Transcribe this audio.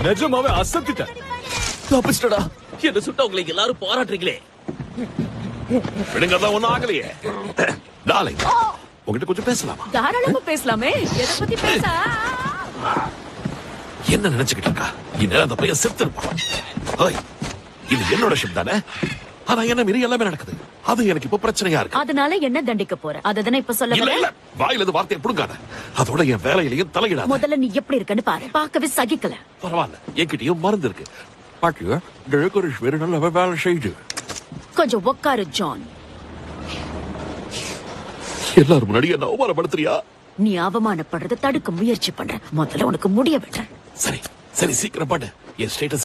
நிஜமாவே அசத்திட்டேன். தப்பிச்சிட்டடா. என்ன சுட்டா உங்களுக்கு எல்லாரும் பாராட்டுறீங்களே. விடுங்கதான் ஒண்ணும் ஆகலையே. டார்லிங், உங்ககிட்ட கொஞ்சம் பேசலாமா? தாராளமா பேசலாமே. எதை பத்தி பேச? என்ன நினைச்சுக்கிட்டு இருக்கா? இந்நேரம் அந்த பையன் செத்து இருப்பான். இது என்னோட ஷிப் தானே. ஆனா என்ன மீறி எல்லாமே நடக்குது. அது எனக்கு இப்ப பிரச்சனையா இருக்கு. அதனால என்ன தண்டிக்க போற? அததானே இப்ப சொல்ல இல்ல வர? இல்ல, வாயில இருந்து வார்த்தையை புடுங்காத. அதோட என் வேலையிலையும் தலையிடாத. முதல்ல நீ எப்படி இருக்கன்னு பாரு. பார்க்கவே சகிக்கல. பரவாயில்ல, என்கிட்டயும் மருந்து இருக்கு. பாட்டியா, டெக்கரேஷன் வேற நல்ல வேலை செய்யுது. கொஞ்சம் உட்காரு ஜான். எல்லாரும் முன்னாடி என்ன அவமானப்படுத்துறியா? நீ அவமானப்படுறத தடுக்க முயற்சி பண்ற. முதல்ல உனக்கு முடிய விடுறேன். சரி சரி, சீக்கிரம் பண்ணு. என் ஸ்டேட்டஸ்